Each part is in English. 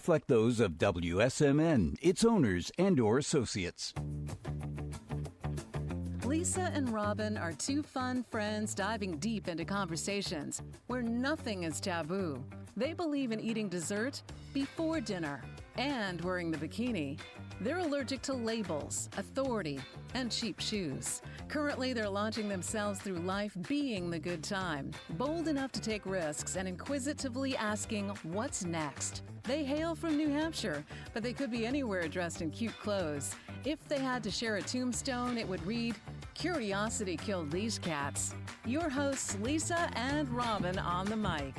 reflect those of WSMN, its owners, and/or associates. Lisa and Robin are two fun friends diving deep into conversations where nothing is taboo. They believe in eating dessert before dinner and wearing the bikini. They're allergic to labels, authority, and cheap shoes. Currently, they're launching themselves through life being the good time, bold enough to take risks and inquisitively asking, what's next? They hail from New Hampshire, but they could be anywhere dressed in cute clothes. If they had to share a tombstone, it would read, "Curiosity killed these cats." Your hosts, Lisa and Robin on the mic.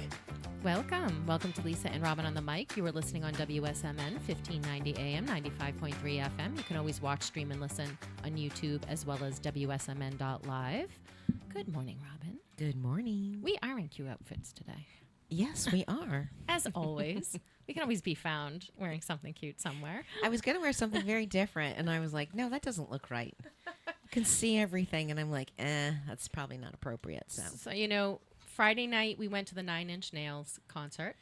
Welcome to Lisa and Robin on the mic. You are listening on WSMN 1590 AM, 95.3 FM. You can always watch, stream, and listen on YouTube as well as WSMN.live. Good morning, Robin. Good morning. We are in cute outfits today. Yes, we are. As always. We can always be found wearing something cute somewhere. I was going to wear something very different, and I was like, no, that doesn't look right. You can see everything, and I'm like, that's probably not appropriate. So, you know, Friday night we went to the 9 Inch Nails concert.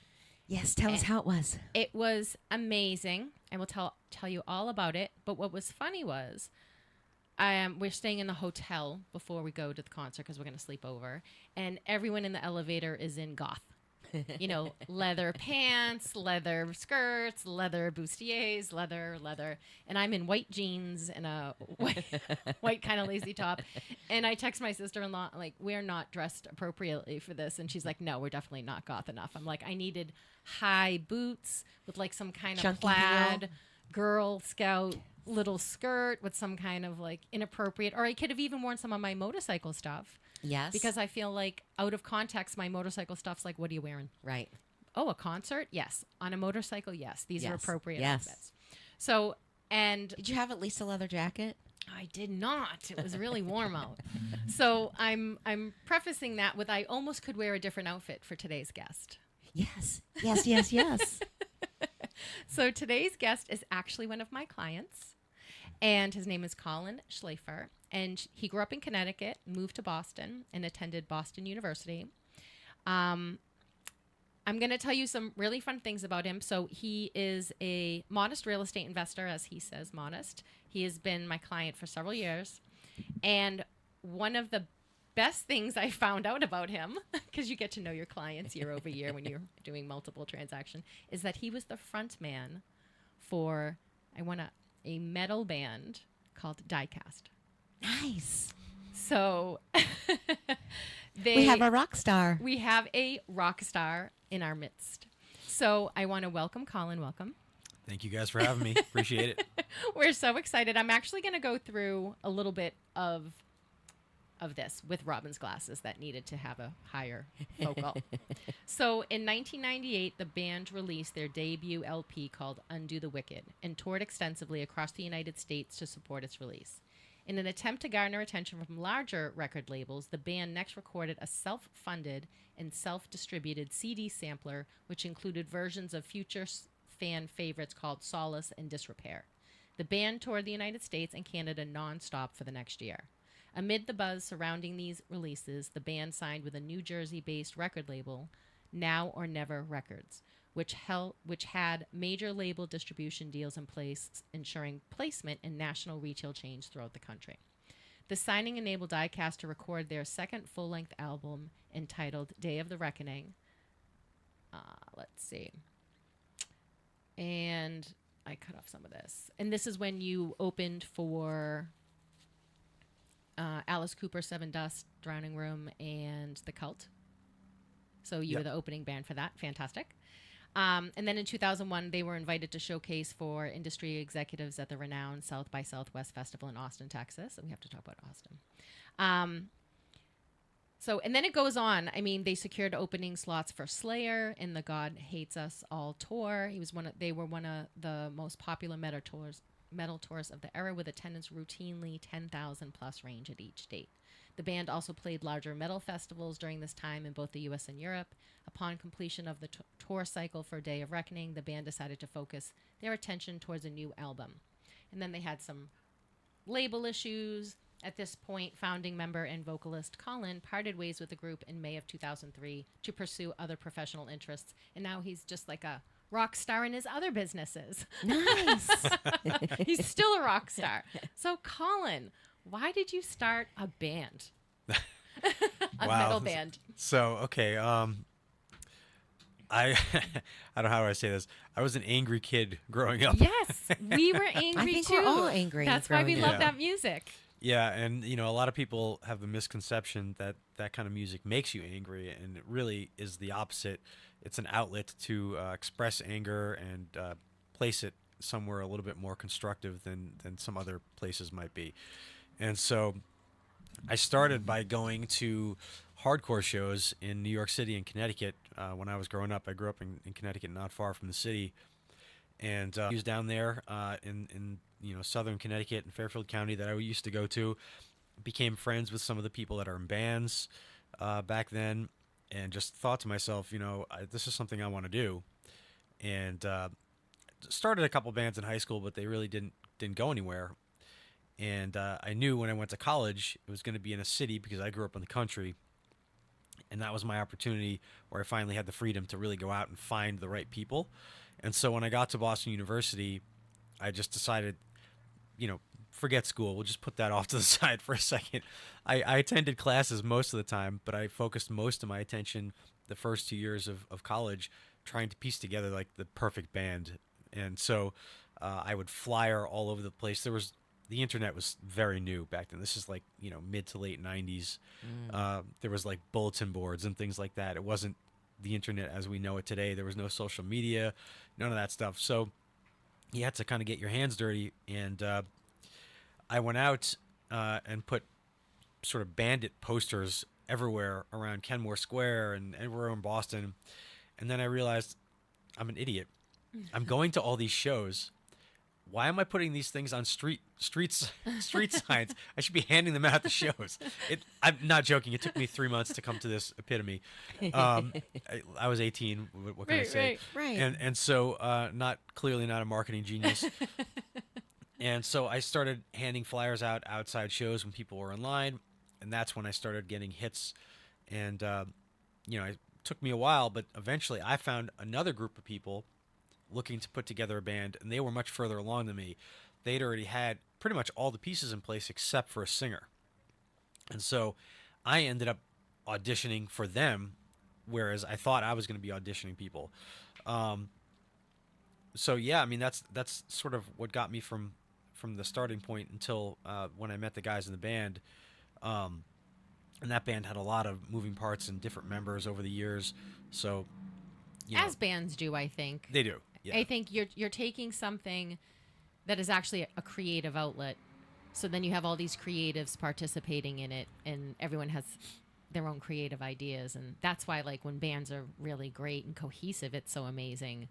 Yes, tell us how it was. It was amazing. I will tell you all about it. But what was funny was we're staying in the hotel before we go to the concert because we're going to sleep over. And everyone in the elevator is in goth. You know, leather pants, leather skirts, leather bustiers, leather. And I'm in white jeans and a white kind of lacy top. And I text my sister-in-law, like, we're not dressed appropriately for this. And she's like, no, we're definitely not goth enough. I'm like, I needed high boots with like some kind of chunky plaid heel. Girl Scout little skirt with some kind of like inappropriate, or I could have even worn some of my motorcycle stuff. Yes. Because I feel like out of context, my motorcycle stuff's like, what are you wearing? Right. Oh, a concert? Yes. On a motorcycle? Yes. These are appropriate Yes. outfits. So, and Did you have at least a leather jacket? I did not. It was really warm out. So I'm prefacing that with I almost could wear a different outfit for today's guest. Yes. Yes. So today's guest is actually one of my clients, and his name is Colin Schleifer. And he grew up in Connecticut, moved to Boston, and attended Boston University. I'm going to tell you some really fun things about him. So he is a modest real estate investor, as he says, modest. He has been my client for several years. And one of the best things I found out about him, because you get to know your clients year over year when you're doing multiple transactions, is that he was the front man for a metal band called Diecast. Nice. So we have a rock star. We have a rock star in our midst. So I want to welcome Colin. Welcome. Thank you guys for having me. Appreciate it. We're so excited. I'm actually going to go through a little bit of this with Robin's glasses that needed to have a higher focal. So in 1998, the band released their debut LP called Undo the Wicked and toured extensively across the United States to support its release. In an attempt to garner attention from larger record labels, the band next recorded a self-funded and self-distributed CD sampler, which included versions of future fan favorites called Solace and Disrepair. The band toured the United States and Canada nonstop for the next year. Amid the buzz surrounding these releases, the band signed with a New Jersey-based record label, Now or Never Records, which had major label distribution deals in place, ensuring placement in national retail chains throughout the country. The signing enabled Diecast to record their second full-length album entitled Day of the Reckoning. Let's see. And I cut off some of this. And this is when you opened for Alice Cooper, Seven Dust, Drowning Room, and The Cult. So you were the opening band for that. Fantastic. And then in 2001, they were invited to showcase for industry executives at the renowned South by Southwest Festival in Austin, Texas. So we have to talk about Austin. And then it goes on. I mean, they secured opening slots for Slayer in the God Hates Us All tour. They were one of the most popular metal tours of the era, with attendance routinely 10,000 plus range at each date. The band also played larger metal festivals during this time in both the U.S. and Europe. Upon completion of the tour cycle for Day of Reckoning, the band decided to focus their attention towards a new album. And then they had some label issues. At this point, founding member and vocalist Colin parted ways with the group in May of 2003 to pursue other professional interests. And now he's just like a rock star in his other businesses. Nice. He's still a rock star. So, Colin, why did you start a band? A metal band. So, okay, I I don't know how do I say this. I was an angry kid growing up. Yes, we were angry I think too. we're all angry. That's why we growing love up. that music. Yeah, and a lot of people have the misconception that that kind of music makes you angry, and it really is the opposite. It's an outlet to express anger and place it somewhere a little bit more constructive than some other places might be. And so I started by going to hardcore shows in New York City and Connecticut when I was growing up. I grew up in Connecticut, not far from the city, and he was down there in southern Connecticut and Fairfield County that I used to go to. Became friends with some of the people that are in bands back then, and just thought to myself, this is something I want to do, and started a couple bands in high school, but they really didn't go anywhere. And I knew when I went to college it was going to be in a city because I grew up in the country, and that was my opportunity where I finally had the freedom to really go out and find the right people. And so when I got to Boston University, I just decided, forget school. We'll just put that off to the side for a second. I attended classes most of the time, but I focused most of my attention the first 2 years of college trying to piece together like the perfect band. And so I would flyer all over the place. The internet was very new back then. This is like, mid to late 90s. There was like bulletin boards and things like that. It wasn't the internet as we know it today. There was no social media, none of that stuff. So you had to kind of get your hands dirty. And I went out and put sort of bandit posters everywhere around Kenmore Square and everywhere in Boston. And then I realized I'm an idiot. I'm going to all these shows. Why am I putting these things on street signs? I should be handing them out at the shows. I'm not joking. It took me 3 months to come to this epitome. I was 18. What can I say? Right. And so not a marketing genius. And so I started handing flyers out outside shows when people were in line, and that's when I started getting hits. And it took me a while, but eventually I found another group of people looking to put together a band, and they were much further along than me. They'd already had pretty much all the pieces in place except for a singer. And so I ended up auditioning for them, whereas I thought I was going to be auditioning people. So yeah, I mean that's sort of what got me from the starting point until when I met the guys in the band. And that band had a lot of moving parts and different members over the years. So As bands do, I think. They do. Yeah. I think you're taking something that is actually a creative outlet. So then you have all these creatives participating in it, and everyone has their own creative ideas, and that's why like when bands are really great and cohesive, it's so amazing.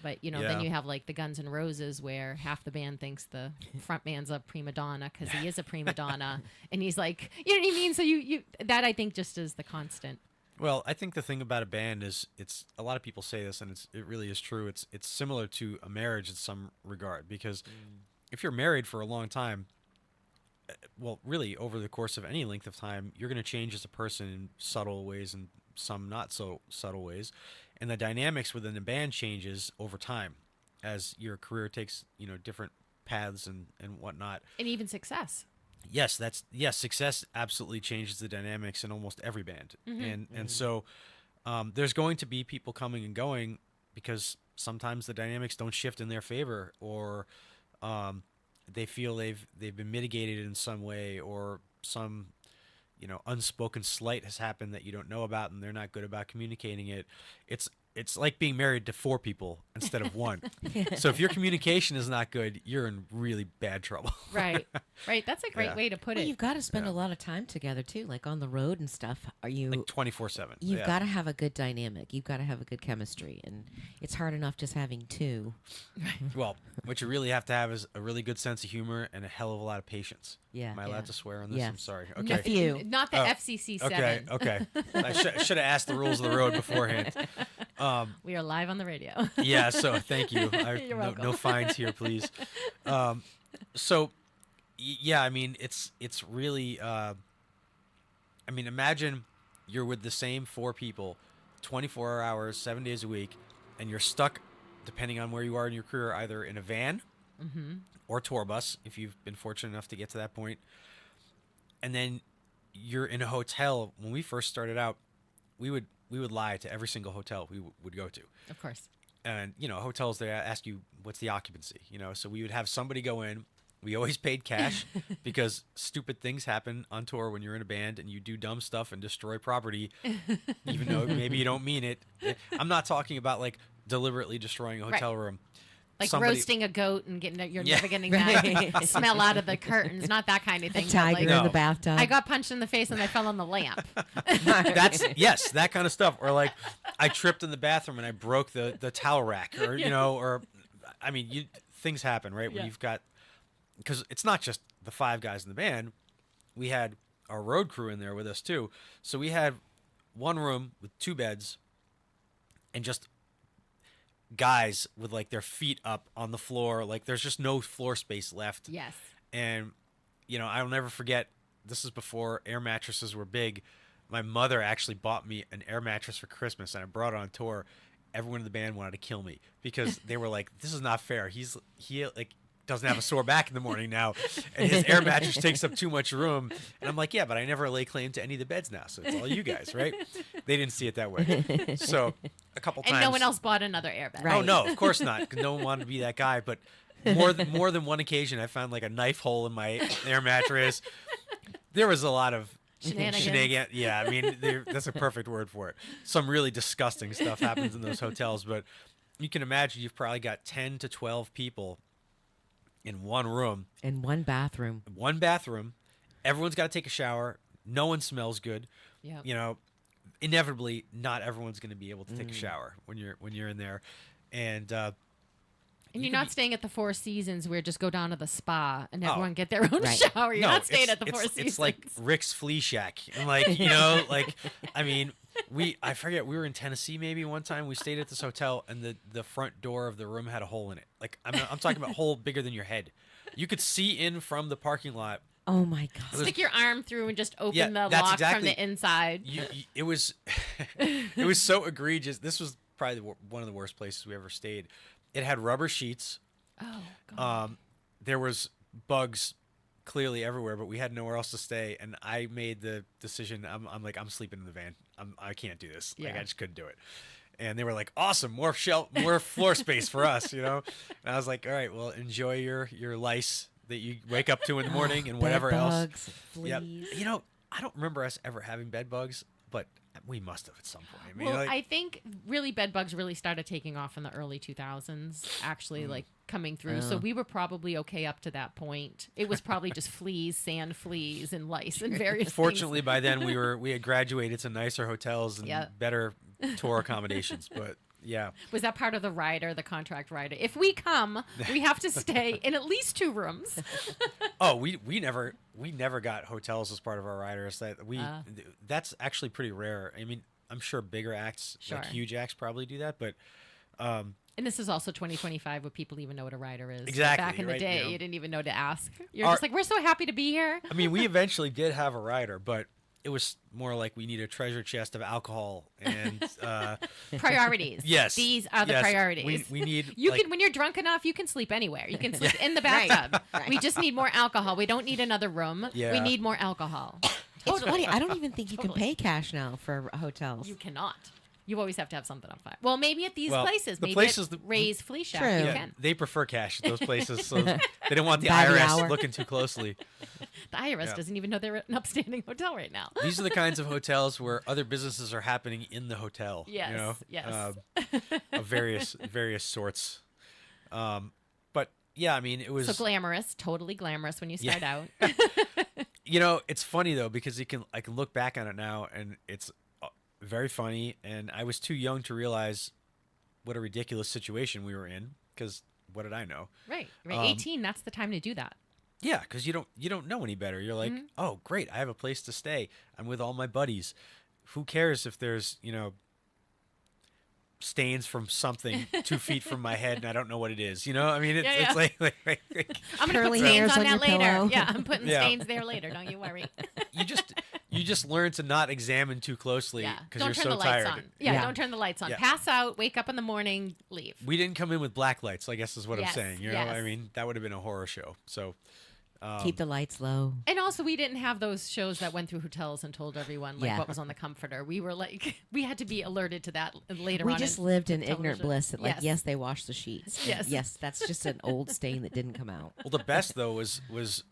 But then you have like the Guns N' Roses where half the band thinks the front man's a prima donna because he is a prima donna, and he's like, you know what I mean? So you that I think just is the constant. Well, I think the thing about a band is it's a lot of people say this, and it really is true. It's similar to a marriage in some regard, because if you're married for a long time, well, really over the course of any length of time, you're going to change as a person in subtle ways and some not so subtle ways, and the dynamics within the band changes over time as your career takes different paths and whatnot, And even success. Yes, success absolutely changes the dynamics in almost every band. And so there's going to be people coming and going because sometimes the dynamics don't shift in their favor, or they feel they've been mitigated in some way, or some unspoken slight has happened that you don't know about, and they're not good about communicating it. It's like being married to 4 people instead of 1. So if your communication is not good, you're in really bad trouble. Right. That's a great way to put it. You've got to spend a lot of time together too, like on the road and stuff. Are you Like 24/7. You've got to have a good dynamic. You've got to have a good chemistry, and it's hard enough just having 2. Well, what you really have to have is a really good sense of humor and a hell of a lot of patience. Yeah. Am I allowed to swear on this? Yes. I'm sorry. A Okay. few. Not the FCC 7. Okay. I should have asked the rules of the road beforehand. We are live on the radio. Yeah, so thank you. You're welcome. No fines here, please. So, yeah, I mean, it's really. I mean, imagine you're with the same 4 people, 24 hours, 7 days a week, and you're stuck depending on where you are in your career, either in a van or tour bus, if you've been fortunate enough to get to that point. And then you're in a hotel. When we first started out, we would lie to every single hotel we would go to. Of course. And, hotels, they ask you, what's the occupancy? So we would have somebody go in. We always paid cash because stupid things happen on tour when you're in a band and you do dumb stuff and destroy property, even though maybe you don't mean it. I'm not talking about like deliberately destroying a hotel room. Like roasting a goat and you're never getting that smell out of the curtains. Not that kind of thing. A tiger like, in the bathtub. I got punched in the face and I fell on the lamp. Yes, that kind of stuff. Or like I tripped in the bathroom and I broke the towel rack, or things happen, right? When you've got, because it's not just the 5 guys in the band. We had our road crew in there with us too. So we had one room with 2 beds and just guys with like their feet up on the floor. Like there's just no floor space left. Yes. And, I'll never forget, this is before air mattresses were big. My mother actually bought me an air mattress for Christmas and I brought it on tour. Everyone in the band wanted to kill me because they were like, this is not fair. He doesn't have a sore back in the morning now, and his air mattress takes up too much room. And I'm like, yeah, but I never lay claim to any of the beds now, so it's all you guys, right? They didn't see it that way. So a couple times. And no one else bought another airbag. Right. Oh no, of course not, because no one wanted to be that guy. But more than one occasion, I found like a knife hole in my air mattress. There was a lot of Shenanigans. Yeah, I mean, that's a perfect word for it. Some really disgusting stuff happens in those hotels, but you can imagine you've probably got 10 to 12 people in one room. In one bathroom. One bathroom. Everyone's got to take a shower. No one smells good. Yeah. Inevitably, not everyone's going to be able to take a shower when you're in there, and you're not staying at the Four Seasons where just go down to the spa and everyone get their own shower. You're not staying at the Four Seasons. It's like Rick's Flea Shack, and like I mean, I forget, we were in Tennessee maybe one time. We stayed at this hotel, and the front door of the room had a hole in it. Like I'm talking about a hole bigger than your head. You could see in from the parking lot. Oh my God! Stick your arm through and just open the lock from the inside. It was it was so egregious. This was probably one of the worst places we ever stayed. It had rubber sheets. Oh God! There was bugs clearly everywhere, but we had nowhere else to stay. And I made the decision. I'm like, I'm sleeping in the van. I can't do this. Like, I just couldn't do it. And they were like, awesome, more floor space for us, And I was like, all right, well, enjoy your lice that you wake up to in the morning and whatever Bed else. bugs, fleas. Yep. I don't remember us ever having bed bugs, but we must have at some point. I mean, well, I think really bed bugs really started taking off in the early 2000s, actually, like coming through. So we were probably okay up to that point. It was probably just fleas, sand fleas, and lice and various Fortunately, things. by then we had graduated to nicer hotels and better tour accommodations. But yeah, was that part of the rider, the contract rider? If we come, we have to stay in at least 2 rooms. Oh, we never got hotels as part of our riders. That's actually pretty rare. I mean, I'm sure bigger acts, like huge acts, probably do that, but. And this is also 2025, where people even know what a rider is. Exactly. Back in the right, day, you didn't even know to ask. You're just like, we're so happy to be here. I mean, we eventually did have a rider, but it was more like we need a treasure chest of alcohol and priorities. Yes, these are the priorities. We need. You can, when you're drunk enough, you can sleep anywhere. You can sleep in the bathtub. Right. We just need more alcohol. We don't need another room. Yeah. We need more alcohol. It's funny. I don't even think you can pay cash now for hotels. You cannot. You always have to have something on file. Well, maybe at these places. The maybe places at Ray's Flea Shack, True. you can. They prefer cash at those places, so they don't want the By the IRS hour. looking too closely. The IRS doesn't even know they're at an upstanding hotel right now. These are the kinds of hotels where other businesses are happening in the hotel. Yes, yes. Of various sorts. But yeah, I mean, it was so glamorous, totally glamorous when you start out. It's funny though, because I can look back on it now, and it's very funny, and I was too young to realize what a ridiculous situation we were in, because what did I know? Right. 18, that's the time to do that. Yeah, because you don't know any better. You're like, oh, great, I have a place to stay. I'm with all my buddies. Who cares if there's, stains from something 2 feet from my head, and I don't know what it is. You know, I mean, it's, Yeah, it's yeah. like I'm gonna Curly put stains hairs on on that your later. pillow. Yeah, I'm putting Yeah. stains there later. Don't you worry. you just learn to not examine too closely Yeah. because Don't you're turn so the lights tired. on. Yeah, Yeah. don't turn the lights on. Yeah. Pass out, wake up in the morning, leave. We didn't come in with black lights, I guess is what I'm Yes, saying. You know, I yes. mean, that would have been a horror show. So Keep the lights low. And also, we didn't have those shows that went through hotels and told everyone like Yeah. what was on the comforter. We were like, we had to be alerted to that later We on. just in lived in ignorant television. bliss that, like, Yes. yes, they washed the sheets. And Yes. yes, that's just an old stain that didn't come out. well, the best though was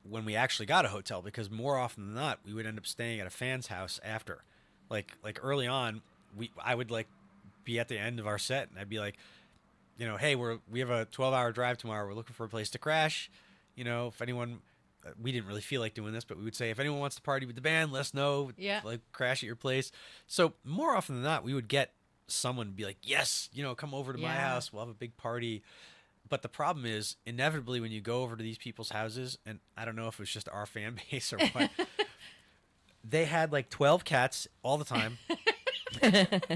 when we actually got a hotel, because more often than not we would end up staying at a fan's house after. Like early on, I would like be at the end of our set and I'd be like, you know, hey, we have a 12-hour drive tomorrow. We're looking for a place to crash. You know, if anyone, we didn't really feel like doing this, but we would say if anyone wants to party with the band, let us know. Yeah. Like crash at your place. So more often than not, we would get someone to be like, yes, you know, come over to my Yeah. house. We'll have a big party. But the problem is, inevitably, when you go over to these people's houses, and I don't know if it was just our fan base or what, they had like 12 cats all the time.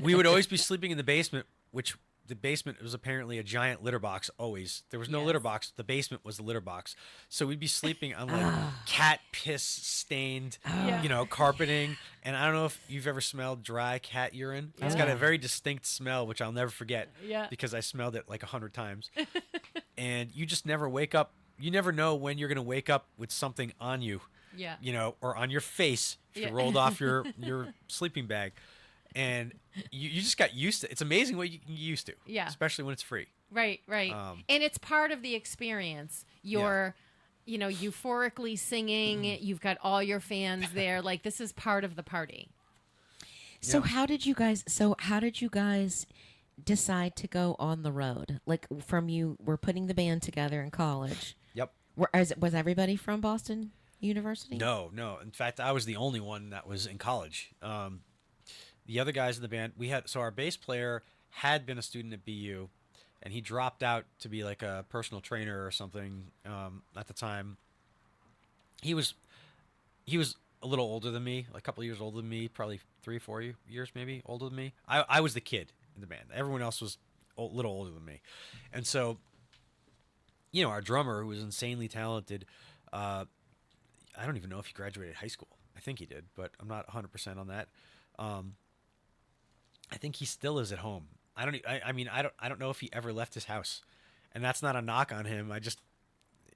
We would always be sleeping in the basement, which the basement was apparently a giant litter box always. There was no Yes. litter box. The basement was the litter box. So we'd be sleeping on like cat piss stained, Yeah. you know, carpeting. And I don't know if you've ever smelled dry cat urine. It's got a Yeah. very distinct smell, which I'll never forget Yeah. because I smelled it like 100 times. And you just never wake up. You never know when you're going to wake up with something on you, Yeah. you know, or on your face if Yeah. you rolled off your sleeping bag. And you just got used to it. It's amazing what you can get used to. Yeah. Especially when it's free. Right, right. And it's part of the experience. You're, you know, euphorically singing. You've got all your fans there. Like, this is part of the party. So Yeah. how did you guys decide to go on the road? Like, from you were putting the band together in college. Yep. Was everybody from Boston University? No. In fact, I was the only one that was in college. The other guys in the band, our bass player had been a student at BU, and he dropped out to be like a personal trainer or something at the time. He was a little older than me, like a couple of years older than me, probably 3 or 4 years maybe older than me. I was the kid in the band. Everyone else was a little older than me. And so, you know, our drummer, who was insanely talented, I don't even know if he graduated high school. I think he did, but I'm not 100% on that. I think he still is at home. I don't know if he ever left his house, and that's not a knock on him.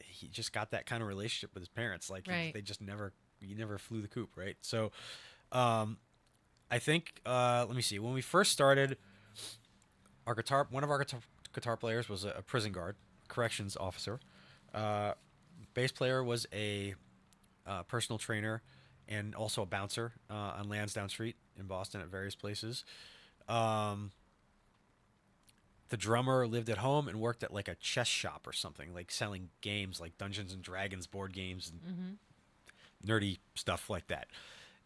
He just got that kind of relationship with his parents. Like Right. he never flew the coop, right? So, I think let me see. When we first started, one of our guitar players was a prison guard, corrections officer. Bass player was a personal trainer and also a bouncer on Lansdowne Street in Boston at various places. The drummer lived at home and worked at like a chess shop or something, like selling games like Dungeons and Dragons board games and nerdy stuff like that.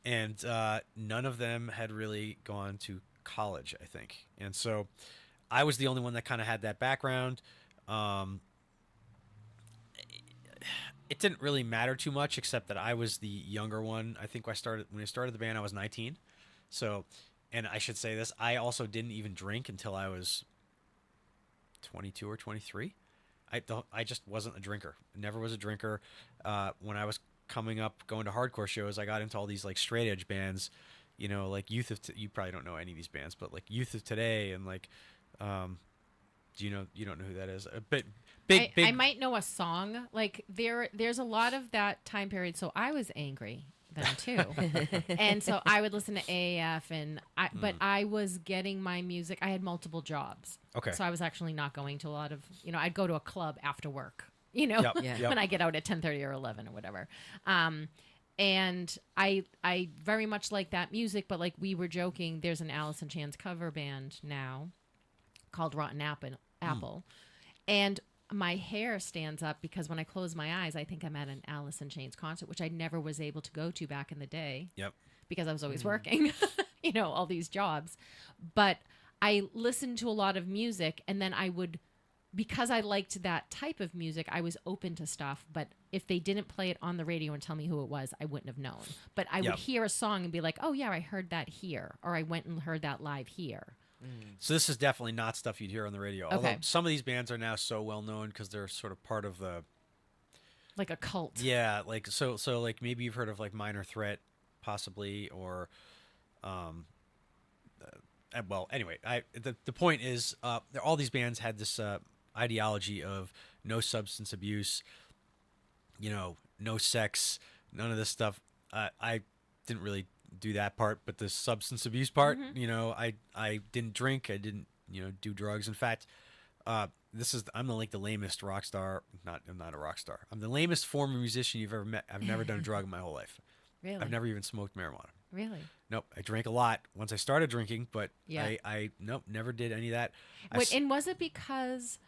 And none of them had really gone to college, I think. And so I was the only one that kind of had that background. It didn't really matter too much, except that I was the younger one. I think when I started the band, I was 19. So, and I should say this, I also didn't even drink until I was 22 or 23. I just wasn't a drinker. Never was a drinker. When I was coming up, going to hardcore shows, I got into all these like straight edge bands, you know, like you probably don't know any of these bands, but like Youth of Today and like, you don't know who that is? Big. I might know a song. Like, there's a lot of that time period. So I was angry then too. And so I would listen to AAF but I was getting my music. I had multiple jobs. Okay. So I was actually not going to a lot of, you know, I'd go to a club after work, you know, Yep, Yeah. yep. when I get out at 10:30 or 11 or whatever. And I very much like that music, but like we were joking, there's an Alice in Chains cover band now called Rotten Apple. And my hair stands up because when I close my eyes, I think I'm at an Alice in Chains concert, which I never was able to go to back in the day. Yep. Because I was always working, you know, all these jobs. But I listened to a lot of music, and then because I liked that type of music, I was open to stuff. But if they didn't play it on the radio and tell me who it was, I wouldn't have known. But I Yep. would hear a song and be like, oh, yeah, I heard that here. Or I went and heard that live here. So this is definitely not stuff you'd hear on the radio. Okay. Although some of these bands are now so well known because they're sort of part of the Like a cult. yeah, like so like maybe you've heard of like Minor Threat, possibly, or well, anyway, the point is, all these bands had this ideology of no substance abuse, no sex, none of this stuff. I didn't really do that part, but the substance abuse part, I didn't drink, I didn't, do drugs. In fact, I'm the lamest rock star. I'm not a rock star. I'm the lamest former musician you've ever met. I've never done a drug in my whole life. Really? I've never even smoked marijuana. Really? Nope. I drank a lot once I started drinking, but Yeah. I nope, never did any of that. And was it because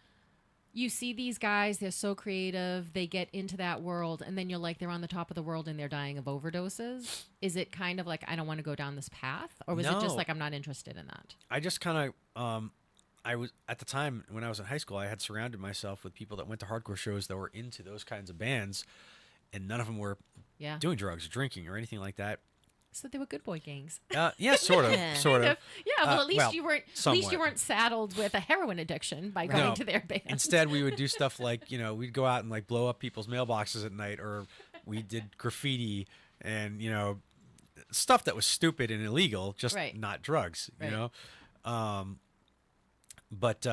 you see these guys, they're so creative, they get into that world, and then you're like, they're on the top of the world and they're dying of overdoses? Is it kind of like, I don't want to go down this path? Or was it just No. like, I'm not interested in that? I just kind of, I was at the time when I was in high school, I had surrounded myself with people that went to hardcore shows that were into those kinds of bands, and none of them were Yeah. doing drugs or drinking or anything like that. So they were good boy gangs. Yeah, sort of, sort of. Yeah, well, at least well, you weren't. At somewhat. least you weren't saddled with a heroin addiction by going No. to their band. Instead, we would do stuff like, we'd go out and like blow up people's mailboxes at night, or we did graffiti and, stuff that was stupid and illegal, just Right. not drugs, Right. But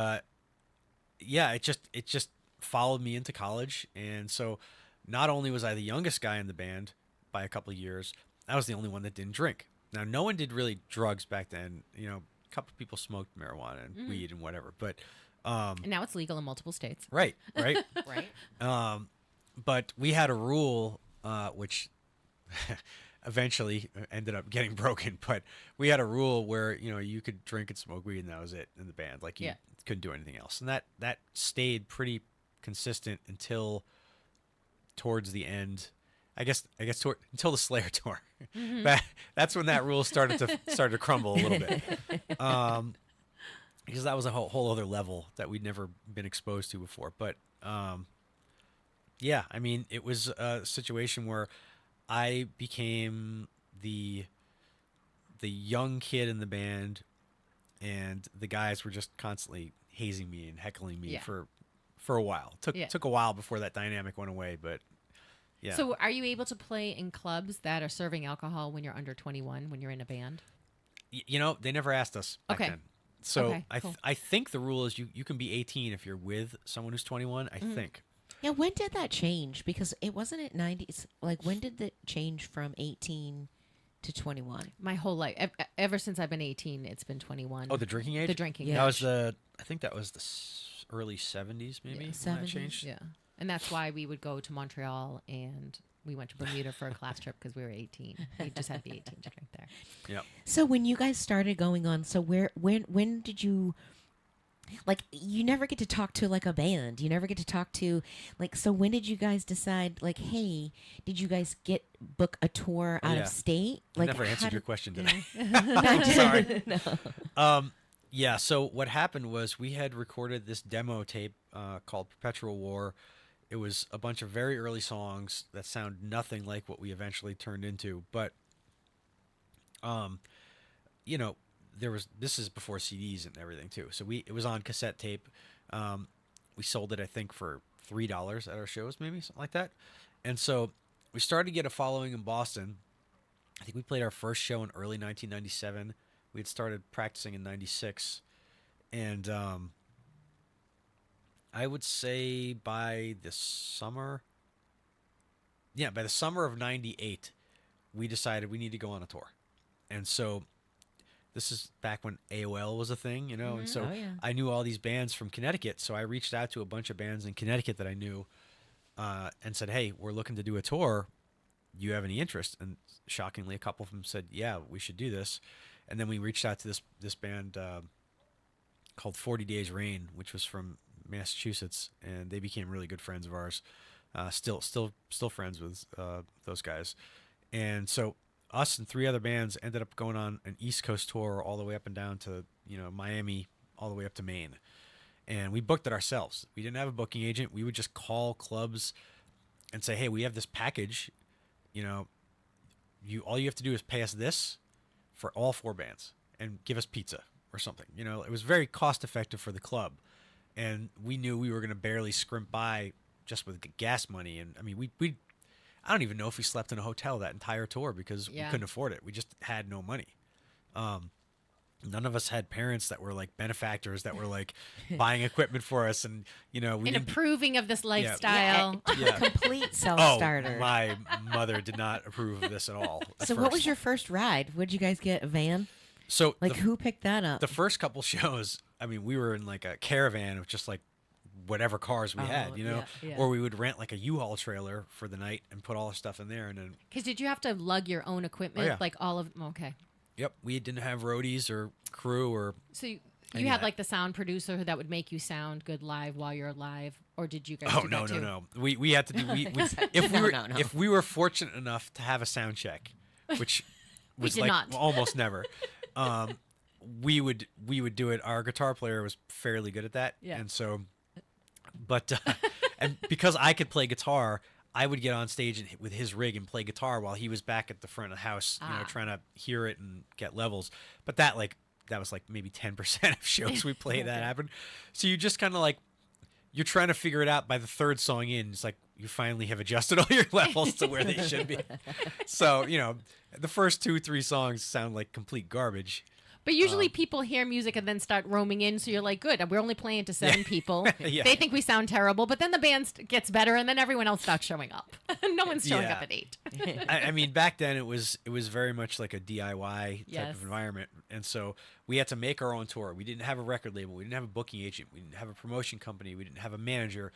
yeah, it just followed me into college. And so not only was I the youngest guy in the band by a couple of years, I was the only one that didn't drink. Now, no one did really drugs back then. A couple of people smoked marijuana and weed and whatever, but And now it's legal in multiple states. right. Right. But we had a rule, which eventually ended up getting broken. But we had a rule where you could drink and smoke weed, and that was it in the band. Like you couldn't do anything else, and that stayed pretty consistent until towards the end. I guess until the Slayer tour. That's when that rule started to crumble a little bit. Because that was a whole other level that we'd never been exposed to before. But yeah, I mean, it was a situation where I became the young kid in the band, and the guys were just constantly hazing me and heckling me for a while. Took a while before that dynamic went away, but yeah. So are you able to play in clubs that are serving alcohol when you're under 21, when you're in a band? They never asked us back Okay. then. So Okay, cool. I think the rule is you can be 18 if you're with someone who's 21, I think. Yeah, when did that change? Because it wasn't at 90s. Like, when did it change from 18 to 21? My whole life. Ever since I've been 18, it's been 21. Oh, the drinking age? The drinking Yeah. That age. was I think that was the early 70s maybe when that 70s, changed. Yeah. And that's why we would go to Montreal, and we went to Bermuda for a class trip because we were 18. We just had to be 18 to drink there. Yeah. So when you guys started going on, so when did you, like, you never get to talk to like a band. You never get to talk to, like, so when did you guys decide, like, hey, did you guys book a tour out Yeah. of state? I Like, never how answered your did- question, did I? Sorry. No. Yeah, so what happened was we had recorded this demo tape called Perpetual War. It was a bunch of very early songs that sound nothing like what we eventually turned into, but this is before CDs and everything too. So it was on cassette tape. We sold it, I think, for $3 at our shows, maybe something like that. And so we started to get a following in Boston. I think we played our first show in early 1997. We had started practicing in 96. And I would say by the summer of 98, we decided we need to go on a tour. And so this is back when AOL was a thing, and so Oh, yeah. I knew all these bands from Connecticut. So I reached out to a bunch of bands in Connecticut that I knew and said, hey, we're looking to do a tour. Do you have any interest? And shockingly, a couple of them said, yeah, we should do this. And then we reached out to this band called 40 Days Rain, which was from Massachusetts, and they became really good friends of ours. Still friends with those guys. And so us and 3 other bands ended up going on an East Coast tour all the way up and down to Miami, all the way up to Maine. And we booked it ourselves. We didn't have a booking agent. We would just call clubs and say, hey, we have this package. All you have to do is pay us this for all 4 bands and give us pizza or something. You know, it was very cost effective for the club, and we knew we were going to barely scrimp by just with gas money. And I mean, we I don't even know if we slept in a hotel that entire tour because we couldn't afford it. We just had no money. None of us had parents that were like benefactors that were like buying equipment for us, and we and didn't. approving of this lifestyle. Yeah. Complete self-starter. Oh, my mother did not approve of this at all. So what was your first ride? What did you guys get? A van? So Like who picked that up? the first couple shows? I mean, we were in like a caravan of just like whatever cars we had, yeah. or we would rent like a U-Haul trailer for the night and put all our stuff in there, and then Because did you have to lug your own equipment? yeah. Like all of okay. yep, we didn't have roadies or crew or. So you Any had of that. like the sound producer that would make you sound good live while you're live, or did you guys? Oh do no that no too? no! We had to do if we No, were no, no. if we were fortunate enough to have a sound check, which was did like not. almost never. We would do it. Our guitar player was fairly good at that, Yeah. and so, but and because I could play guitar, I would get on stage with his rig and play guitar while he was back at the front of the house, trying to hear it and get levels. But that was like maybe 10% of shows we played that happened. So you just kind of like you're trying to figure it out by the third song in. It's like you finally have adjusted all your levels to where they should be. So the first 2-3 songs sound like complete garbage. But usually people hear music and then start roaming in, so you're like, good, we're only playing to 7 people. Yeah. They think we sound terrible, but then the band gets better, and then everyone else starts showing up. No one's showing Yeah. up at 8. I mean, back then it was very much like a DIY type Yes. of environment, and so we had to make our own tour. We didn't have a record label, we didn't have a booking agent, we didn't have a promotion company, we didn't have a manager,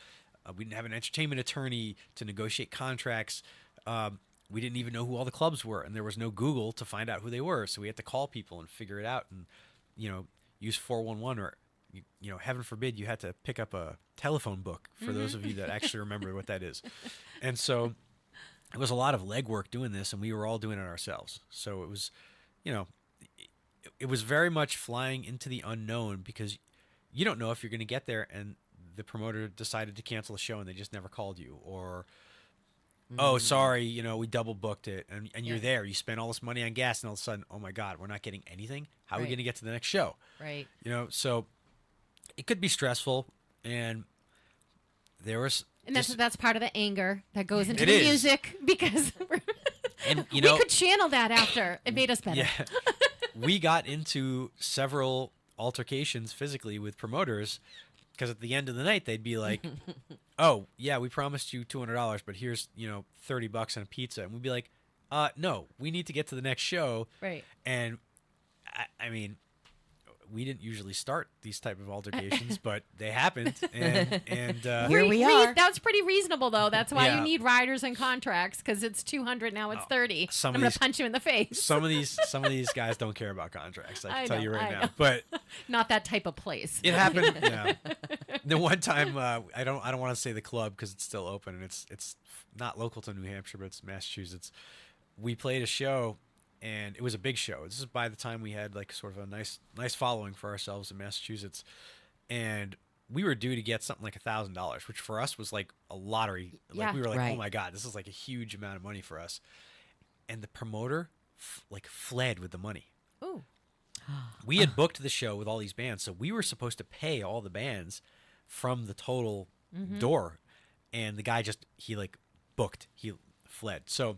we didn't have an entertainment attorney to negotiate contracts. We didn't even know who all the clubs were, and there was no Google to find out who they were. So we had to call people and figure it out, and use 411, or heaven forbid you had to pick up a telephone book for those of you that actually remember what that is. And so it was a lot of legwork doing this, and we were all doing it ourselves. So it was, it was very much flying into the unknown because you don't know if you're going to get there, and the promoter decided to cancel the show and they just never called you, or oh, sorry, we double booked it, and you're there. You spent all this money on gas, and all of a sudden, oh my God, we're not getting anything. How are we Right. going to get to the next show? Right. So it could be stressful, and there was. And that's part of the anger that goes into It the is. music, because And we could channel that after. It made us better. yeah, we got into several altercations physically with promoters because at the end of the night they'd be like, "Oh yeah, we promised you $200, but here's $30 and a pizza," and we'd be like, "No, we need to get to the next show." Right. And I mean, we didn't usually start these type of altercations, but they happened, and Here we are. That's pretty reasonable, though. That's why Yeah. you need riders and contracts, because it's 200 now. It's 30. some I'm of gonna these- punch you in the face. some of these guys don't care about contracts. I can I tell know, you right I now, know. but. Not that type of place. It happened. Yeah. The one time, I don't want to say the club because it's still open and it's not local to New Hampshire, but it's Massachusetts. We played a show, and it was a big show. This is by the time we had like sort of a nice following for ourselves in Massachusetts, and we were due to get something like $1,000, which for us was like a lottery. Like Yeah. we were like, Right. oh my God, this is like a huge amount of money for us. And the promoter fled with the money. Ooh. We had booked the show with all these bands, so we were supposed to pay all the bands from the total door, and the guy he booked, he fled. So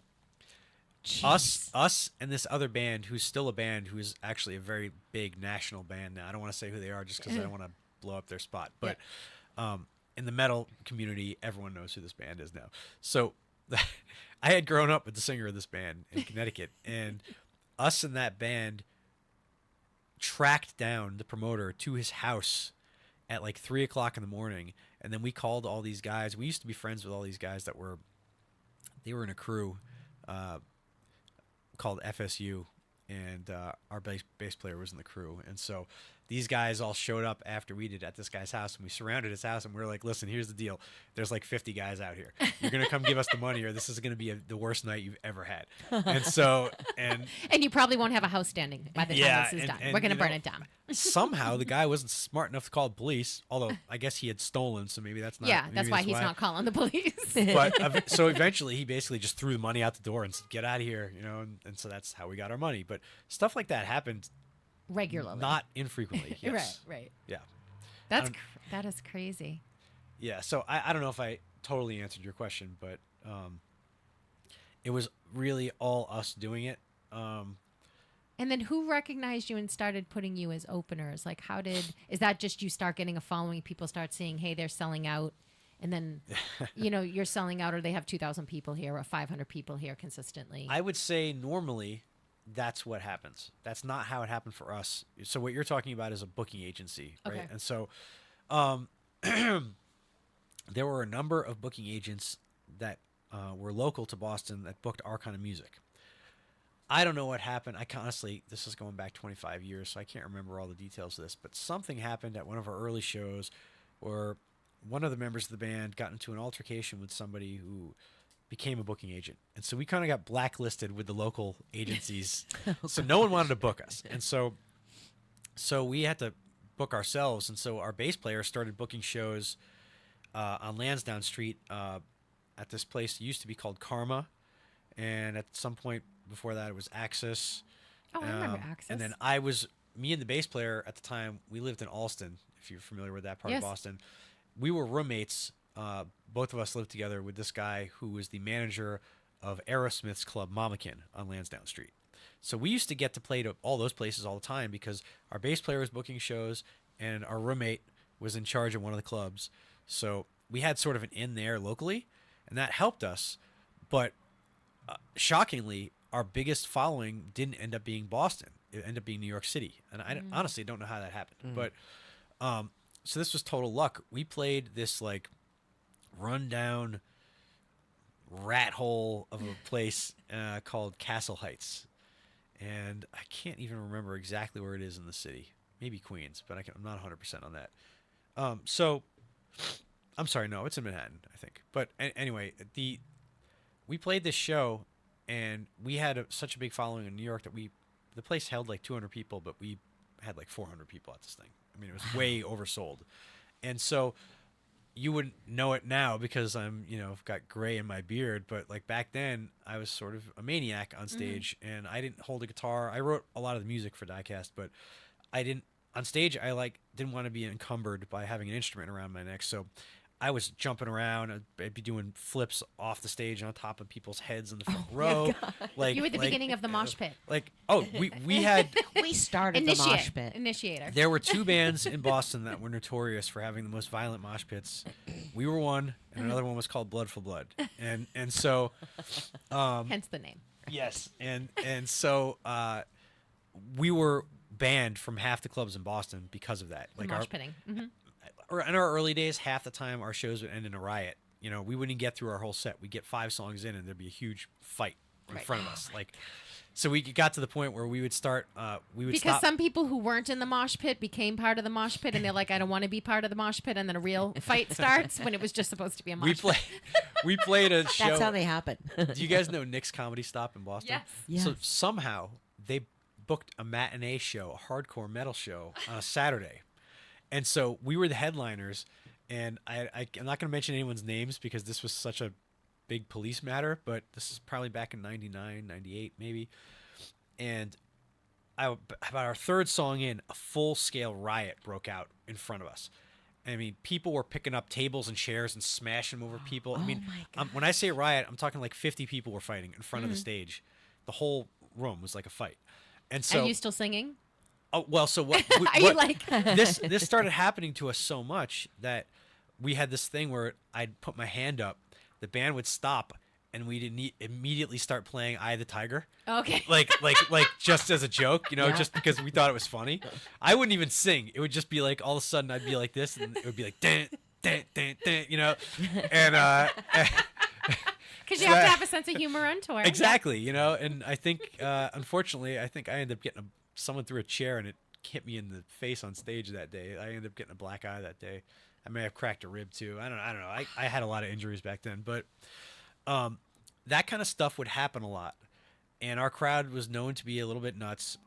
us and this other band, who's still a band, who's actually a very big national band now. I don't want to say who they are just because I don't want to blow up their spot, but in the metal community, everyone knows who this band is now. So I had grown up with the singer of this band in Connecticut, and us and that band tracked down the promoter to his house at like 3:00 in the morning, and then we called all these guys. We used to be friends with all these guys they were in a crew called FSU, and our bass player was in the crew, and so these guys all showed up after we did at this guy's house, and we surrounded his house, and we were like, listen, here's the deal. There's like 50 guys out here. You're going to come give us the money, or this is going to be the worst night you've ever had. And so, and you probably won't have a house standing by the time Yeah, this is and- done. and, We're going to you burn know, it down. somehow the guy wasn't smart enough to call the police, although I guess he had stolen, so maybe that's not. Yeah, maybe that's why he's not calling the police. But so eventually he basically just threw the money out the door and said, get out of here, and so that's how we got our money. But stuff like that happened regularly. Not infrequently. Yes. Right. Yeah. That is crazy. Yeah. So I don't know if I totally answered your question, but it was really all us doing it. And then who recognized you and started putting you as openers? Like, is that just you start getting a following, people start seeing, hey, they're selling out, and then, you're selling out, or they have 2,000 people here or 500 people here consistently? I would say normally that's what happens. That's not how it happened for us. So what you're talking about is a booking agency, right? Okay. And so there were a number of booking agents that were local to Boston that booked our kind of music. I don't know what happened. Honestly, this is going back 25 years, so I can't remember all the details of this, but something happened at one of our early shows where one of the members of the band got into an altercation with somebody who became a booking agent. And so we kind of got blacklisted with the local agencies. So no one wanted to book us. And so we had to book ourselves. And so our bass player started booking shows on Lansdowne Street at this place that used to be called Karma. And at some point before that, it was Axis. Oh, I remember Axis. And then me and the bass player at the time, we lived in Alston, if you're familiar with that part of Boston. We were roommates. Both of us lived together with this guy who was the manager of Aerosmith's club Mamakin on Lansdowne Street. So we used to get to play to all those places all the time because our bass player was booking shows and our roommate was in charge of one of the clubs. So we had sort of an in there locally, and that helped us. But shockingly, our biggest following didn't end up being Boston. It ended up being New York City. And I honestly don't know how that happened. But so this was total luck. We played this like rundown rat hole of a place called Castle Heights. And I can't even remember exactly where it is in the city. Maybe Queens, but I'm not 100% on that. So I'm sorry, no, it's in Manhattan, I think. But anyway, we played this show, and we had such a big following in New York that the place held like 200 people, but we had like 400 people at this thing. I mean, it was way oversold. And so you wouldn't know it now because I've got gray in my beard, but like back then I was sort of a maniac on stage, and I didn't hold a guitar. I wrote a lot of the music for Diecast, but on stage I didn't want to be encumbered by having an instrument around my neck. So I was jumping around. I'd be doing flips off the stage on top of people's heads in the front row. Like you were at the beginning of the mosh pit. We had We started the mosh pit. Initiator. There were two bands in Boston that were notorious for having the most violent mosh pits. We were one, and another one was called Blood for Blood. And so hence the name. yes, and so we were banned from half the clubs in Boston because of that. Like mosh pitting. In our early days, half the time our shows would end in a riot. We wouldn't get through our whole set. We'd get 5 songs in, and there'd be a huge fight in front of us. So we got to the point where we would start. Because some people who weren't in the mosh pit became part of the mosh pit, and they're like, I don't want to be part of the mosh pit, and then a real fight starts when it was just supposed to be a mosh pit. We played a show. That's how they happen. Do you guys know Nick's Comedy Stop in Boston? Yes. So somehow they booked a matinee show, a hardcore metal show, on a Saturday. And so we were the headliners, and I'm not going to mention anyone's names because this was such a big police matter, but this is probably back in 99, 98 maybe. And about our third song in, a full-scale riot broke out in front of us. I mean, people were picking up tables and chairs and smashing them over people. I mean, when I say riot, I'm talking like 50 people were fighting in front of the stage. The whole room was like a fight. And so, are you still singing? Oh, well, so what? You like this started happening to us so much that we had this thing where I'd put my hand up, the band would stop, and we'd immediately start playing "Eye of the Tiger." Okay. Like just as a joke, just because we thought it was funny. I wouldn't even sing. It would just be like all of a sudden I'd be like this, and it would be like dun, dun, dun, dun, and because you have to have a sense of humor on tour. Exactly, and I think unfortunately I ended up getting someone threw a chair and it hit me in the face on stage that day. I ended up getting a black eye that day. I may have cracked a rib too. I don't know. I had a lot of injuries back then, but that kind of stuff would happen a lot. And our crowd was known to be a little bit nuts,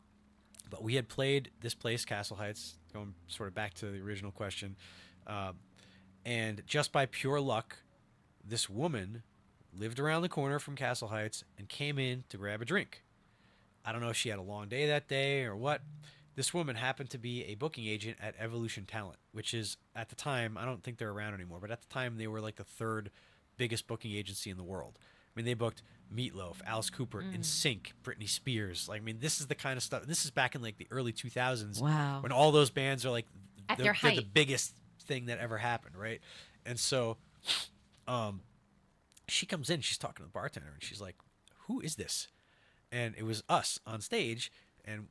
but we had played this place, Castle Heights, going sort of back to the original question. And just by pure luck, this woman lived around the corner from Castle Heights and came in to grab a drink. I don't know if she had a long day that day or what, this woman happened to be a booking agent at Evolution Talent, which is, at the time, I don't think they're around anymore, but at the time they were like the third biggest booking agency in the world. I mean, they booked Meatloaf, Alice Cooper, NSYNC, Britney Spears. Like, I mean, this is the kind of stuff. This is back in like the early 2000s. Wow. When all those bands are like At their they're the height. biggest thing that ever happened, right? And so, she comes in, she's talking to the bartender, and she's like, "Who is this?" And it was us on stage, and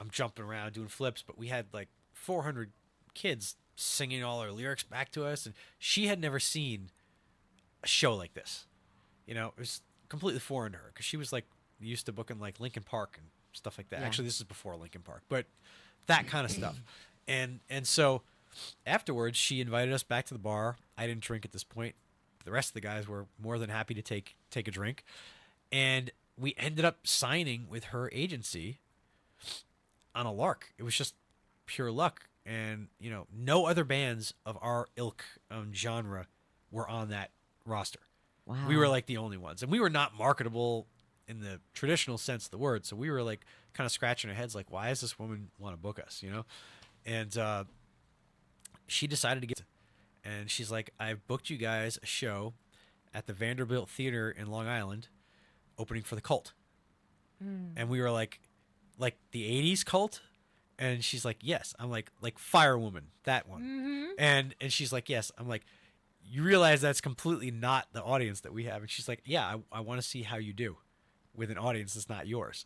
I'm jumping around doing flips, but we had like 400 kids singing all our lyrics back to us, and she had never seen a show like this. You know, it was completely foreign to her because she was like used to booking like Linkin Park and stuff like that. Yeah. Actually, this is before Linkin Park, but that kind of stuff. And so afterwards, she invited us back to the bar. I didn't drink at this point. The rest of the guys were more than happy to take a drink, and we ended up signing with her agency on a lark. It was just pure luck, and you know, no other bands of our ilk genre were on that roster. Wow. We were like the only ones, and we were not marketable in the traditional sense of the word. So we were like kind of scratching our heads, like, why does this woman want to book us? You know, and she decided to get, and she's like, I've booked you guys a show at the Vanderbilt Theater in Long Island, opening for the Cult. And we were like the 80s Cult? And she's like, yes. I'm like Firewoman, that one. And she's like, yes. I'm like, you realize that's completely not the audience that we have. And she's like, yeah, I want to see how you do with an audience that's not yours.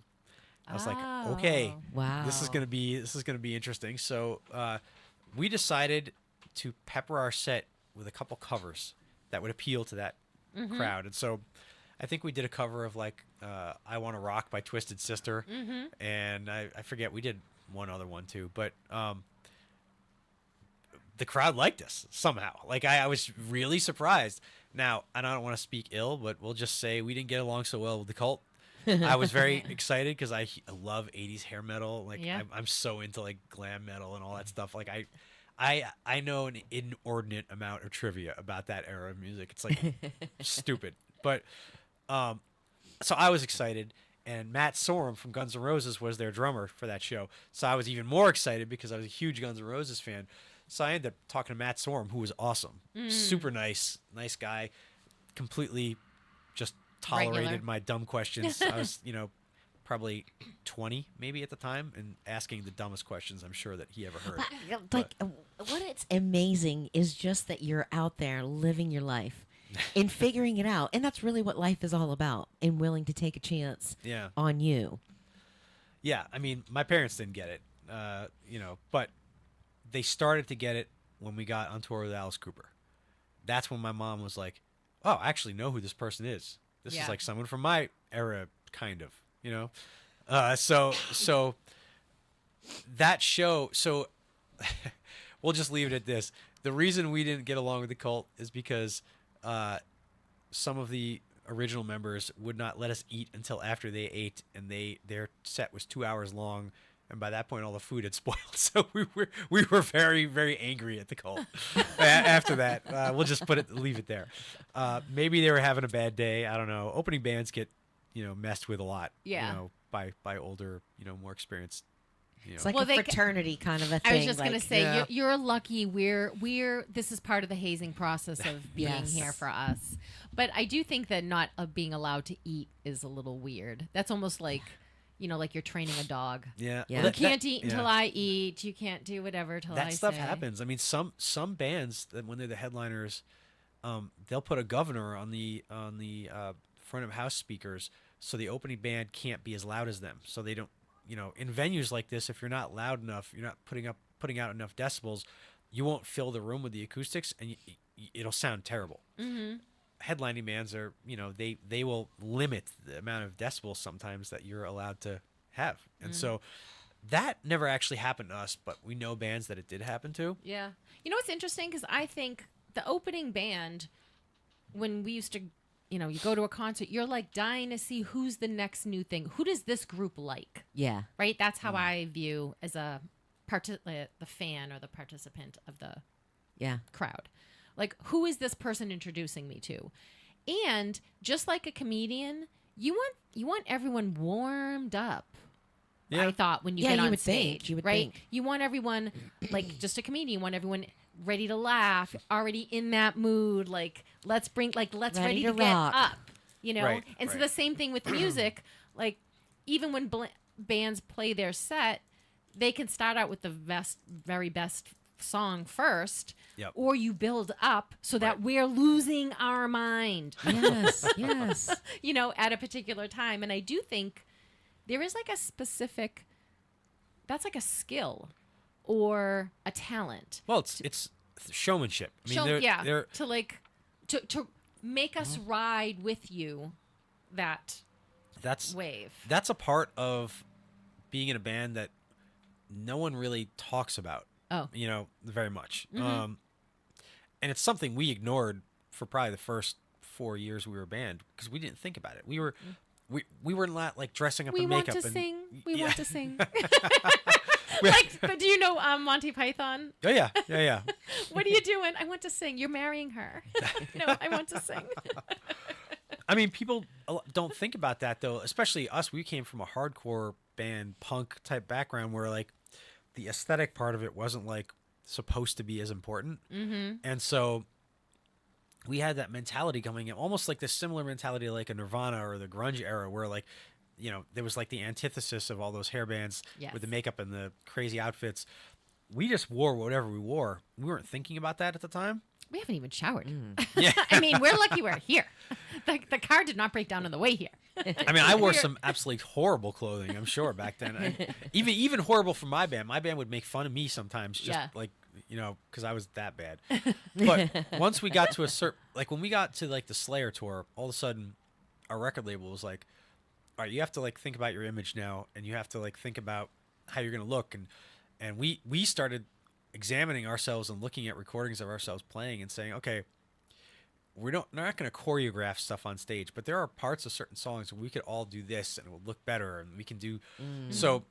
I was like, okay, Wow. this is gonna be interesting. So we decided to pepper our set with a couple covers that would appeal to that crowd. And so I think we did a cover of like I Want to Rock by Twisted Sister. And I forget, we did one other one too. But the crowd liked us somehow. Like I was really surprised. Now, and I don't want to speak ill, but we'll just say we didn't get along so well with the Cult. I was very excited because I love 80s hair metal. Like Yeah. I'm so into like glam metal and all that stuff. Like I know an inordinate amount of trivia about that era of music. It's like stupid. But so I was excited, and Matt Sorum from Guns N' Roses was their drummer for that show. So I was even more excited because I was a huge Guns N' Roses fan. So I ended up talking to Matt Sorum, who was awesome. Super nice guy. Completely just tolerated Regular. my dumb questions. I was, probably 20 maybe at the time, and asking the dumbest questions I'm sure that he ever heard. What it's amazing is just that you're out there living your life and figuring it out. And that's really what life is all about, and willing to take a chance Yeah. on you. Yeah, I mean, my parents didn't get it, but they started to get it when we got on tour with Alice Cooper. That's when my mom was like, oh, I actually know who this person is. This Yeah. is like someone from my era, kind of, So that show, we'll just leave it at this. The reason we didn't get along with the Cult is because some of the original members would not let us eat until after they ate, and their set was 2 hours long, and by that point all the food had spoiled. So we were very, very angry at the Cult. After that, we'll just leave it there. Maybe they were having a bad day. I don't know. Opening bands get messed with a lot. Yeah. By older, more experienced. It's like Well, a they fraternity kind of a thing. I was just like, gonna say yeah. you're lucky. We're this is part of the hazing process of being Yes. here for us. But I do think that not being allowed to eat is a little weird. That's almost like, like you're training a dog. Yeah. Yeah. You Well, can't eat until yeah. I eat. You can't do whatever till I That stuff say. happens. I mean, some bands that when they're the headliners, they'll put a governor on the front of house speakers, so the opening band can't be as loud as them. So they don't, in venues like this, if you're not loud enough, you're not putting out enough decibels, you won't fill the room with the acoustics, and it'll sound terrible. Headlining bands are, they will limit the amount of decibels sometimes that you're allowed to have, and so that never actually happened to us, but we know bands that it did happen to. Yeah. You know what's interesting? Because I think the opening band, when we used to, you go to a concert, you're like dying to see who's the next new thing. Who does this group like? Yeah. Right? That's how I view as the fan or the participant of the Yeah. crowd. Like, who is this person introducing me to? And just like a comedian, you want everyone warmed up. Yeah. I thought when you Yeah, get you on would think, stage, you would right? think. You want everyone, like just a comedian, you want everyone ready to laugh, already in that mood, like let's ready to get rock. up, you know. Right, And so right. the same thing with music, like even when bands play their set, they can start out with the very best song first, Yep. or you build up so that Right. we're losing our mind, Yes, yes. you know, at a particular time. And I do think there is like a specific, that's like a skill or a talent. Well, it's showmanship. I mean, they're to like to make us ride with you that that's wave. that's a part of being in a band that no one really talks about. Oh. You know, very much. And it's something we ignored for probably the first 4 years we were a band because we didn't think about it. We were not like dressing up We in want makeup. to and, sing. We yeah. want to sing. Like, but do you know Monty Python? Oh yeah. What are you doing? I want to sing. You're marrying her. No, I want to sing. I mean, people don't think about that though. Especially us. We came from a hardcore band, punk type background where like the aesthetic part of it wasn't like supposed to be as important, and so we had that mentality coming in, almost like this similar mentality like a Nirvana or the grunge era, where like, you know, there was like the antithesis of all those hair bands Yes. with the makeup and the crazy outfits. We just wore whatever we wore. We weren't thinking about that at the time. We haven't even showered. Yeah. I mean, we're lucky we're here. The car did not break down on the way here. I mean, I wore some absolutely horrible clothing, I'm sure, back then. Even horrible for my band. My band would make fun of me sometimes, just Yeah. like, you know, because I was that bad. But once we got to a certain, like when we got to like the Slayer tour, all of a sudden our record label was like, all right, you have to like think about your image now, and you have to like think about how you're going to look. And we started examining ourselves and looking at recordings of ourselves playing and saying, okay, we're not going to choreograph stuff on stage, but there are parts of certain songs where we could all do this and it will look better, and we can do. So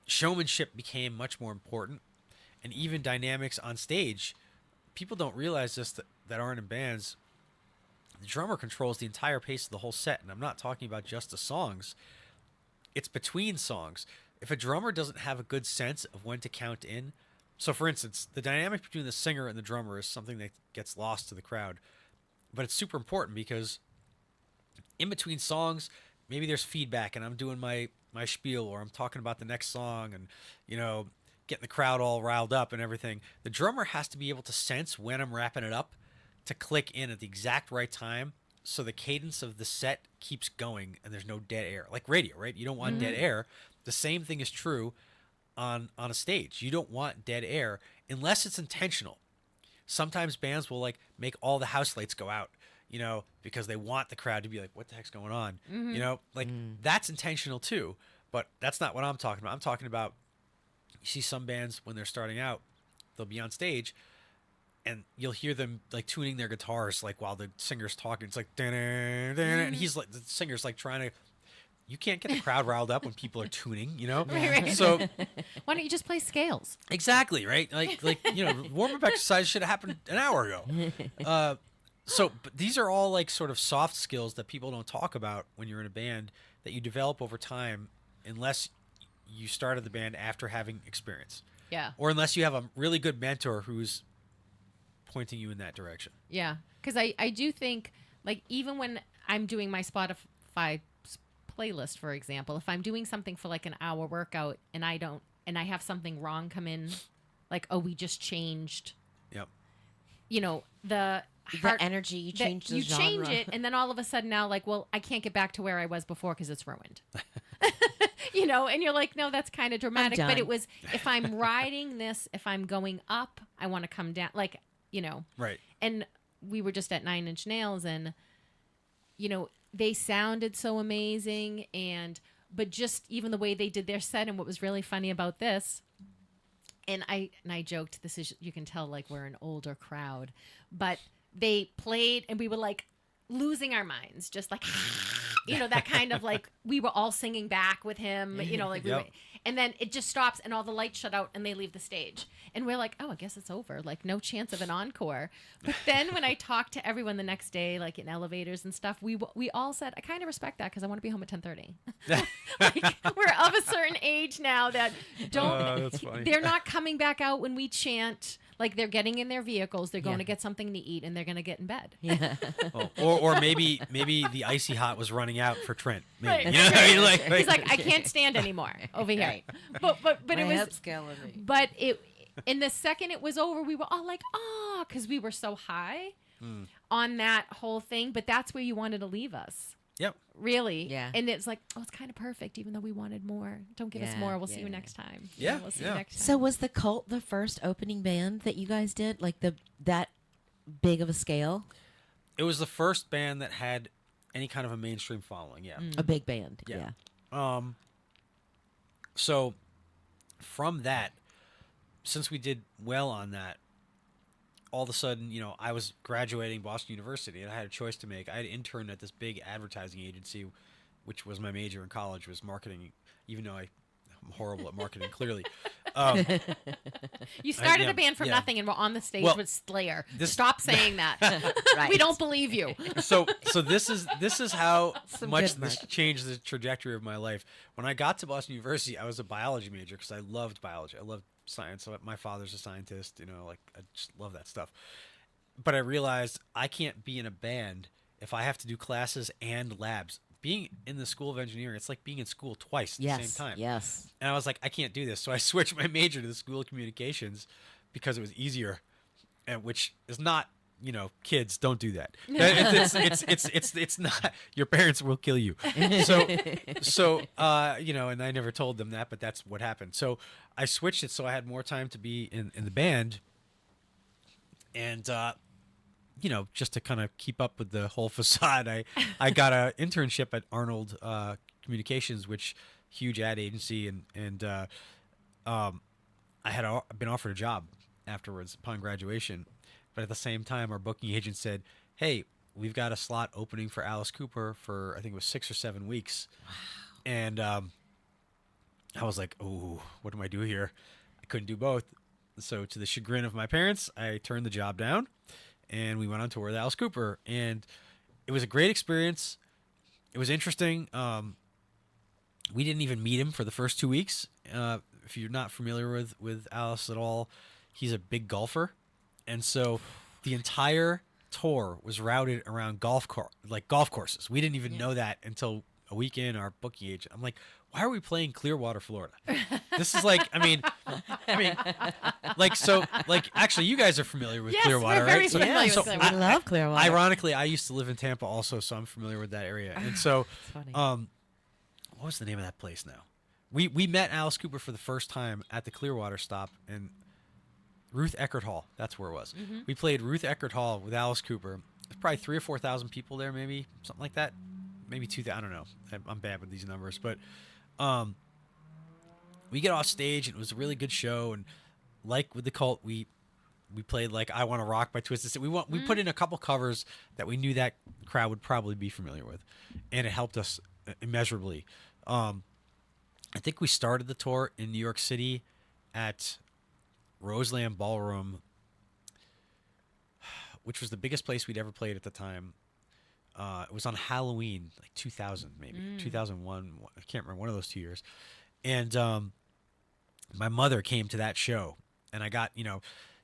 showmanship became much more important, and even dynamics on stage. People don't realize this that aren't in bands. The drummer controls the entire pace of the whole set, and I'm not talking about just the songs. It's between songs. If a drummer doesn't have a good sense of when to count in, so for instance, the dynamic between the singer and the drummer is something that gets lost to the crowd, but it's super important because in between songs, maybe there's feedback and I'm doing my spiel, or I'm talking about the next song and, you know, getting the crowd all riled up and everything. The drummer has to be able to sense when I'm wrapping it up to click in at the exact right time, so the cadence of the set keeps going and there's no dead air. Like radio, right? You don't want dead air. The same thing is true on a stage. You don't want dead air unless it's intentional. Sometimes bands will like make all the house lights go out, you know, because they want the crowd to be like, what the heck's going on? You know, like that's intentional too, but that's not what I'm talking about. I'm talking about, you see some bands when they're starting out, they'll be on stage and you'll hear them like tuning their guitars like while the singer's talking. It's like, and he's like, the singer's like trying to, you can't get the crowd riled up when people are tuning, you know? Right. So Why don't you just play scales? exactly, right? Like you know, warm-up exercise should have happened an hour ago. So but these are all like sort of soft skills that people don't talk about when you're in a band that you develop over time, unless you started the band after having experience. Yeah. Or unless you have a really good mentor who's pointing you in that direction. Yeah. Because I do think, like, even when I'm doing my Spotify playlist, for example, if I'm doing something for like an hour workout and I have something wrong come in, like, oh, we just changed, Yep. you know, the energy, you change the you genre. change it, and then all of a sudden now, like, well, I can't get back to where I was before because it's ruined. You know, and you're like, no, that's kind of dramatic. But done. it was, if I'm riding this, if I'm going up, I want to come down, like, you know. Right. And we were just at 9 Inch Nails, and, you know, they sounded so amazing, but just even the way they did their set, and what was really funny about this, and I joked, this is, you can tell like we're an older crowd, but they played and we were like losing our minds, just like, you know, that kind of like, we were all singing back with him, you know, like we Yep. were, And then it just stops and all the lights shut out and they leave the stage. And we're like, oh, I guess it's over. Like, no chance of an encore. But then when I talked to everyone the next day, like in elevators and stuff, we all said, I kind of respect that because I want to be home at 10:30. Like, we're of a certain age now that that's funny. they're not coming back out when we chant. Like, they're getting in their vehicles, they're going to get something to eat, and they're going to get in bed. Yeah. Or maybe the icy hot was running out for Trent. Maybe. Right. You know? Right. You're like, He's like, I can't stand anymore over here. Right. But My it was hip's killing me. But in the second it was over, we were all like, oh, because we were so high on that whole thing. But that's where you wanted to leave us. Yep. Really. Yeah. And it's like, oh, it's kind of perfect, even though we wanted more. Don't give us Yeah, more. We'll see you yeah. next time. Yeah, We'll see yeah. you next time. So was the Cult the first opening band that you guys did? Like that big of a scale? It was the first band that had any kind of a mainstream following. Yeah. A big band. Yeah. Yeah. So from that, since we did well on that, all of a sudden, I was graduating Boston University and I had a choice to make. I had interned at this big advertising agency, which was my major in college, was marketing, even though I'm horrible at marketing, clearly. You started yeah, a band from yeah. nothing and we're on the stage Well, with Slayer. this- Stop saying that. Right. We don't believe you. So this is how Some much good this marketing. changed the trajectory of my life. When I got to Boston University, I was a biology major because I loved biology. I loved science. So my father's a scientist. Like I just love that stuff. But I realized I can't be in a band if I have to do classes and labs. Being in the School of Engineering, it's like being in school twice at the same time. Yes. And I was like, I can't do this. So I switched my major to the School of Communications because it was easier, and which is not, kids don't do that. It's not. Your parents will kill you. So and I never told them that, but that's what happened. So I switched it so I had more time to be in the band, and just to kind of keep up with the whole facade, I got an internship at Arnold Communications, which huge ad agency, and I had been offered a job afterwards upon graduation, but at the same time, our booking agent said, "Hey, we've got a slot opening for Alice Cooper for I think it was 6 or 7 weeks," and I was like, "Oh, what do I do here?" I couldn't do both, so to the chagrin of my parents, I turned the job down. And we went on tour with Alice Cooper, and it was a great experience. It was interesting. We didn't even meet him for the first 2 weeks. If you're not familiar with Alice at all, he's a big golfer, and so the entire tour was routed around golf courses. We didn't even know that until a week in. Our booking agent, I'm like, why are we playing Clearwater, Florida? This is like, actually, you guys are familiar with Yes, Clearwater, we're very right? familiar with So Clearwater. We love Clearwater. Ironically, I used to live in Tampa also, so I'm familiar with that area. And so, funny. what was the name of that place now? We met Alice Cooper for the first time at the Clearwater stop in Ruth Eckerd Hall. That's where it was. Mm-hmm. We played Ruth Eckerd Hall with Alice Cooper. There's probably 3,000 or 4,000 people there, maybe something like that. Maybe 2,000. I don't know. I'm bad with these numbers, but we get off stage and it was a really good show. And like with the Cult, we played like "I Want to Rock" by Twisted Sister. We put in a couple covers that we knew that crowd would probably be familiar with, and it helped us immeasurably. I think we started the tour in New York City at Roseland Ballroom, which was the biggest place we'd ever played at the time. It was on Halloween, like 2000, maybe 2001. I can't remember, one of those 2 years. And my mother came to that show, and I got,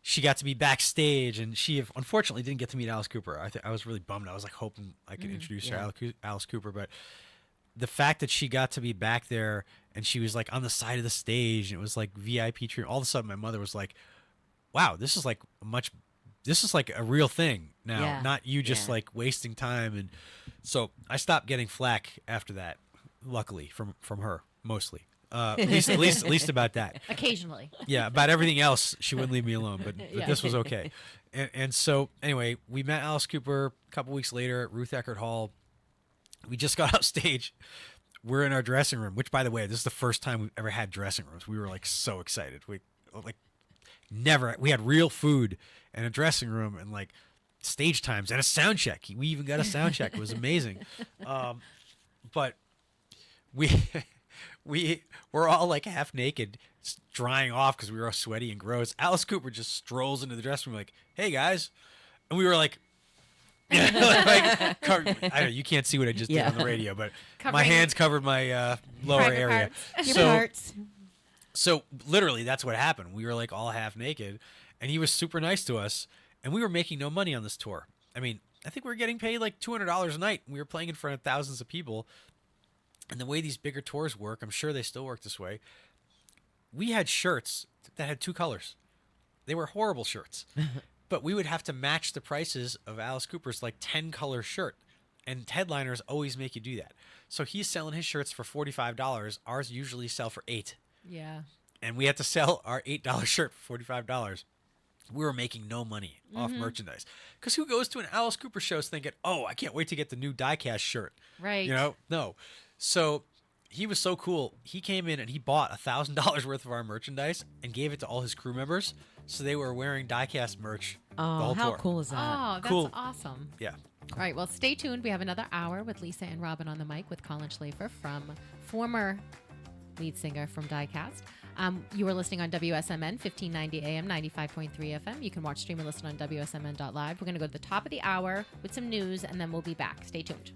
she got to be backstage, and she unfortunately didn't get to meet Alice Cooper. I was really bummed. I was like hoping I could introduce her to Alice Cooper, but the fact that she got to be back there and she was like on the side of the stage and it was like VIP treatment, all of a sudden my mother was like, wow, this is like a real thing now, Yeah. not you just like wasting time. And so I stopped getting flack after that, luckily from her mostly. At least about that. Occasionally. Yeah, about everything else, she wouldn't leave me alone, but Yeah. this was okay. And so, anyway, we met Alice Cooper a couple weeks later at Ruth Eckerd Hall. We just got off stage. We're in our dressing room, which, by the way, this is the first time we've ever had dressing rooms. We were, like, so excited. We had real food and a dressing room and, like, stage times and a sound check. We even got a sound check. It was amazing. But we... we're all like half naked, drying off because we were all sweaty and gross. Alice Cooper just strolls into the dressing room like, "Hey guys," and we were like. I don't know, you can't see what I just did on the radio, but my Covering hands covered my lower private area. parts. Your So, parts. so literally, that's what happened. We were like all half naked, and he was super nice to us, and we were making no money on this tour. I mean, I think we were getting paid like $200 a night. We were playing in front of thousands of people, and the way these bigger tours work, I'm sure they still work this way. We had shirts that had 2 colors. They were horrible shirts. But we would have to match the prices of Alice Cooper's like 10-color shirt. And headliners always make you do that. So he's selling his shirts for $45. Ours usually sell for $8. Yeah. And we had to sell our $8 shirt for $45. We were making no money off merchandise. Because who goes to an Alice Cooper show thinking, oh, I can't wait to get the new diecast shirt. Right. You know? No. So he was so cool. He came in and he bought $1,000 worth of our merchandise and gave it to all his crew members. So they were wearing diecast merch the Oh, whole how tour. cool is that? Oh, that's Cool. awesome. Yeah. All right, well, stay tuned. We have another hour with Lisa and Robin on the mic with Colin Schleifer, former lead singer from Diecast. You are listening on WSMN 1590 AM, 95.3 FM. You can watch, stream, and listen on WSMN.live. We're going to go to the top of the hour with some news, and then we'll be back. Stay tuned.